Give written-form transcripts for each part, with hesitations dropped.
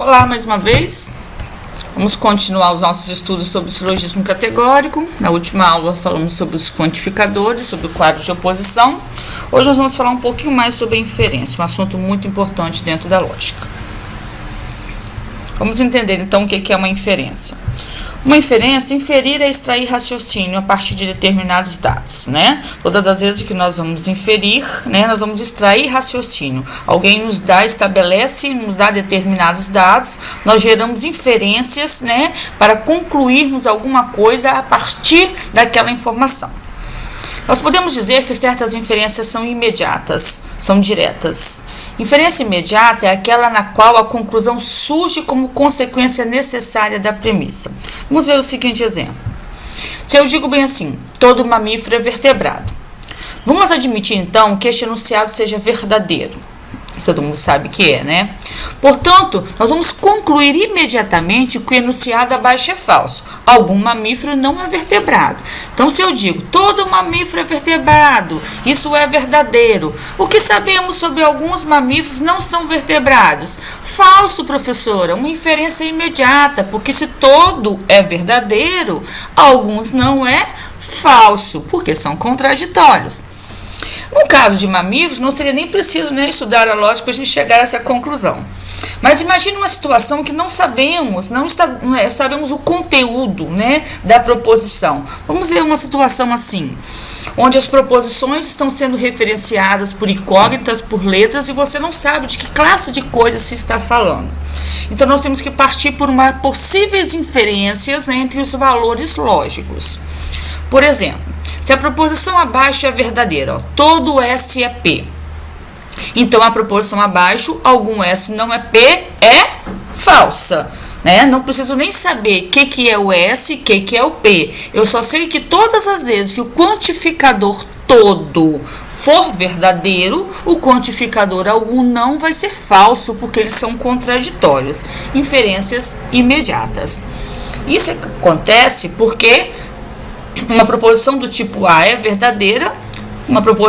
Olá, mais uma vez. Vamos continuar os nossos estudos sobre o silogismo categórico. Na última aula falamos sobre os quantificadores, sobre o quadro de oposição. Hoje nós vamos falar um pouquinho mais sobre a inferência, um assunto muito importante dentro da lógica. Vamos entender então o que é uma inferência. Uma inferência, inferir é extrair raciocínio a partir de determinados dados, né? Todas as vezes que nós vamos inferir, né, nós vamos extrair raciocínio. Alguém nos estabelece, nos dá determinados dados, nós geramos inferências, né, para concluirmos alguma coisa a partir daquela informação. Nós podemos dizer que certas inferências são imediatas, são diretas. Inferência imediata é aquela na qual a conclusão surge como consequência necessária da premissa. Vamos ver o seguinte exemplo. Se eu digo bem assim, todo mamífero é vertebrado. Vamos admitir então que este enunciado seja verdadeiro. Todo mundo sabe que é, né? Portanto, nós vamos concluir imediatamente que o enunciado abaixo é falso. Algum mamífero não é vertebrado. Então, se eu digo, todo mamífero é vertebrado, isso é verdadeiro. O que sabemos sobre alguns mamíferos não são vertebrados? Falso, professora, uma inferência imediata, porque se todo é verdadeiro, alguns não é falso, porque são contraditórios. No caso de mamíferos, não seria nem preciso estudar a lógica para a gente chegar a essa conclusão. Mas imagine uma situação que não sabemos, sabemos o conteúdo, da proposição. Vamos ver uma situação assim, onde as proposições estão sendo referenciadas por incógnitas, por letras, e você não sabe de que classe de coisa se está falando. Então, nós temos que partir por possíveis inferências entre os valores lógicos. Por exemplo, se a proposição abaixo é verdadeira, todo S é P. Então, a proposição abaixo, algum S não é P, é falsa. Não preciso nem saber o que é o S, o que é o P. Eu só sei que todas as vezes que o quantificador todo for verdadeiro, o quantificador algum não vai ser falso, porque eles são contraditórios. Inferências imediatas. Isso acontece porque uma proposição do tipo A é verdadeira,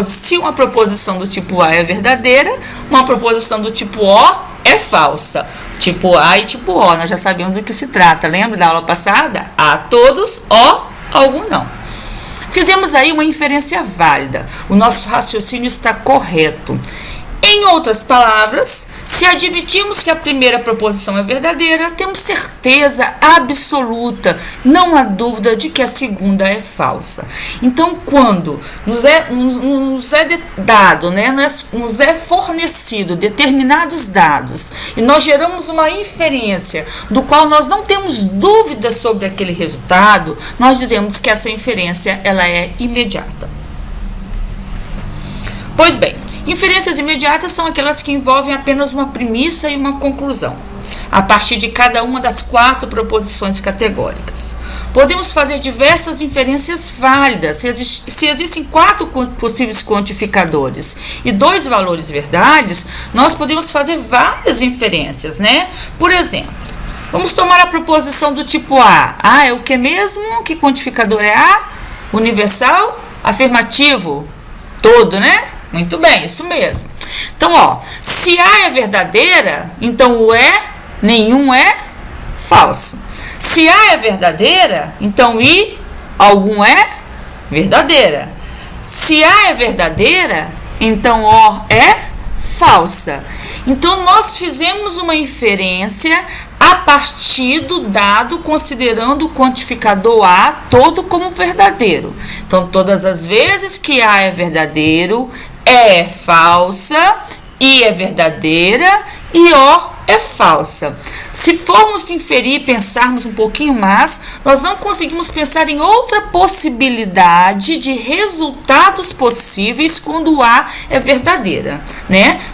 se uma proposição do tipo A é verdadeira, uma proposição do tipo O é falsa. Tipo A e tipo O, nós já sabemos do que se trata. Lembra da aula passada? A todos, O algum não. Fizemos aí uma inferência válida. O nosso raciocínio está correto. Em outras palavras, se admitirmos que a primeira proposição é verdadeira, temos certeza absoluta, não há dúvida de que a segunda é falsa. Então, quando nos é dado, nos é fornecido determinados dados e nós geramos uma inferência do qual nós não temos dúvida sobre aquele resultado, nós dizemos que essa inferência ela é imediata. Pois bem, inferências imediatas são aquelas que envolvem apenas uma premissa e uma conclusão, a partir de cada uma das 4 proposições categóricas. Podemos fazer diversas inferências válidas. Se existem 4 possíveis quantificadores e 2 valores verdades, nós podemos fazer várias inferências, Por exemplo, vamos tomar a proposição do tipo A. A é o que mesmo? Que quantificador é A? Universal? Afirmativo? Todo, Muito bem, isso mesmo. Então, se A é verdadeira, então o E, nenhum é falso. Se A é verdadeira, então I, algum é verdadeira. Se A é verdadeira, então O é falsa. Então, nós fizemos uma inferência a partir do dado, considerando o quantificador A todo como verdadeiro. Então, todas as vezes que A é verdadeiro, E é falsa, I é verdadeira e O é falsa. Se formos inferir e pensarmos um pouquinho mais, nós não conseguimos pensar em outra possibilidade de resultados possíveis quando A é verdadeira,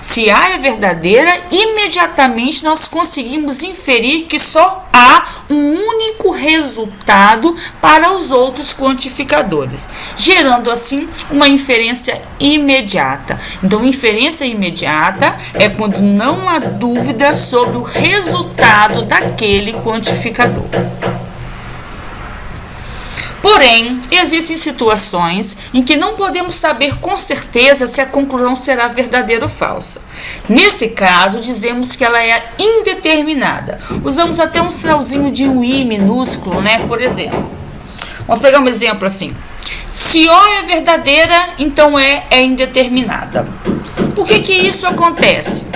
Se A é verdadeira, imediatamente nós conseguimos inferir que só há um único resultado para os outros quantificadores, gerando assim uma inferência imediata. Então, inferência imediata é quando não há dúvida sobre o resultado daquele quantificador. Por Porém, existem situações em que não podemos saber com certeza se a conclusão será verdadeira ou falsa. Nesse caso, dizemos que ela é indeterminada. Usamos até um sinalzinho de um i minúsculo, né? Por exemplo. Vamos pegar um exemplo assim. Se O é verdadeira, então E é indeterminada. Por que isso acontece?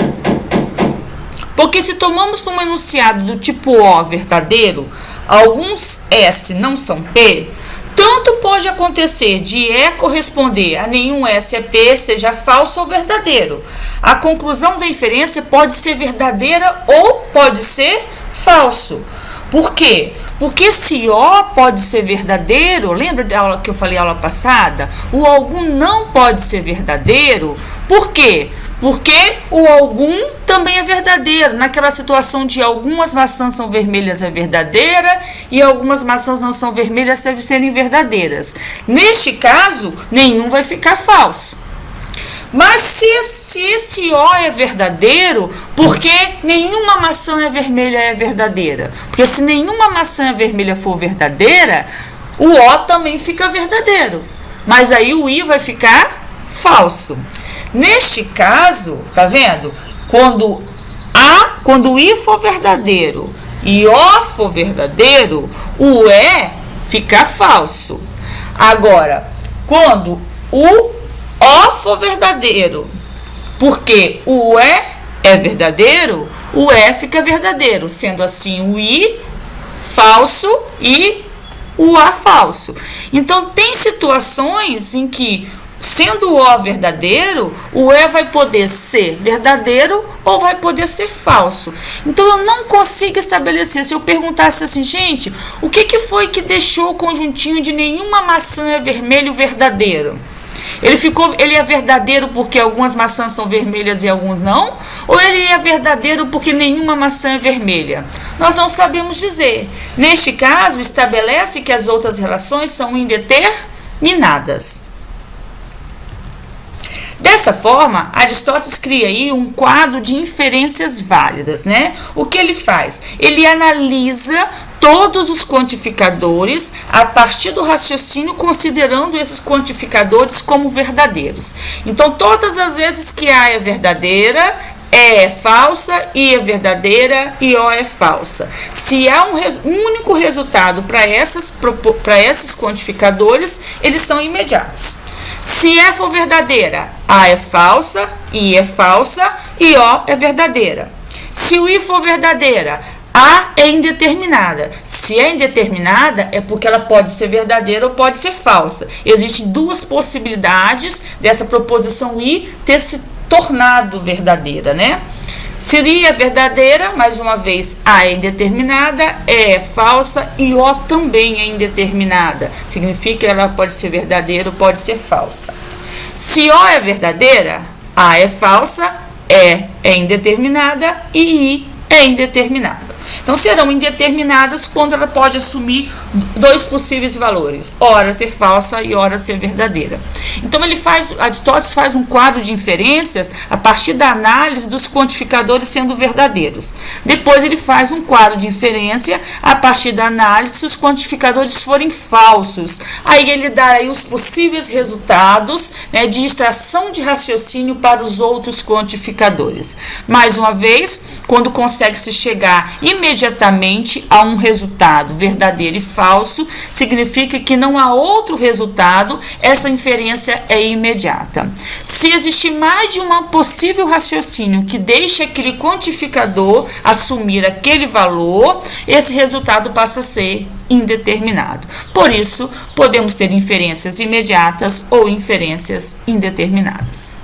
Porque se tomamos um enunciado do tipo O verdadeiro, alguns S não são P, tanto pode acontecer de E corresponder a nenhum S é P, seja falso ou verdadeiro. A conclusão da inferência pode ser verdadeira ou pode ser falso. Por quê? Porque se O pode ser verdadeiro, lembra da aula que eu falei aula passada? O algum não pode ser verdadeiro. Por quê? Porque o algum também é verdadeiro. Naquela situação de algumas maçãs são vermelhas é verdadeira e algumas maçãs não são vermelhas devem serem verdadeiras. Neste caso, nenhum vai ficar falso. Mas se esse O é verdadeiro, porque nenhuma maçã é vermelha é verdadeira? Porque se nenhuma maçã vermelha for verdadeira, o O também fica verdadeiro. Mas aí o I vai ficar falso. Neste caso, tá vendo? Quando o I for verdadeiro e O for verdadeiro, o E fica falso. Agora, quando o O for verdadeiro, porque o E é verdadeiro, o E fica verdadeiro, sendo assim o I falso e o A falso. Então, tem situações em que, sendo o O verdadeiro, o E vai poder ser verdadeiro ou vai poder ser falso. Então, eu não consigo estabelecer. Se eu perguntasse assim, gente, o que foi que deixou o conjuntinho de nenhuma maçã é vermelho verdadeiro? Ele é verdadeiro porque algumas maçãs são vermelhas e alguns não? Ou ele é verdadeiro porque nenhuma maçã é vermelha? Nós não sabemos dizer. Neste caso, estabelece que as outras relações são indeterminadas. Dessa forma, Aristóteles cria aí um quadro de inferências válidas, né? O que ele faz? Ele analisa todos os quantificadores a partir do raciocínio, considerando esses quantificadores como verdadeiros. Então, todas as vezes que A é verdadeira, E é falsa, I é verdadeira e O é falsa. Se há um único resultado para esses quantificadores, eles são imediatos. Se E for verdadeira, A é falsa, I é falsa e O é verdadeira. Se o I for verdadeira, A é indeterminada. Se é indeterminada, é porque ela pode ser verdadeira ou pode ser falsa. Existem duas possibilidades dessa proposição I ter se tornado verdadeira, né? Seria verdadeira, mais uma vez, A é indeterminada, E é falsa e O também é indeterminada. Significa que ela pode ser verdadeira ou pode ser falsa. Se O é verdadeira, A é falsa, E é indeterminada e I é indeterminada. Então, serão indeterminadas quando ela pode assumir dois possíveis valores, ora ser falsa e ora ser verdadeira. Então, Aristóteles faz um quadro de inferências a partir da análise dos quantificadores sendo verdadeiros. Depois, ele faz um quadro de inferência a partir da análise se os quantificadores forem falsos. Aí, ele dá aí os possíveis resultados, né, de extração de raciocínio para os outros quantificadores. Mais uma vez, quando consegue-se chegar imediatamente a um resultado verdadeiro e falso, significa que não há outro resultado, essa inferência é imediata. Se existir mais de um possível raciocínio que deixe aquele quantificador assumir aquele valor, esse resultado passa a ser indeterminado. Por isso, podemos ter inferências imediatas ou inferências indeterminadas.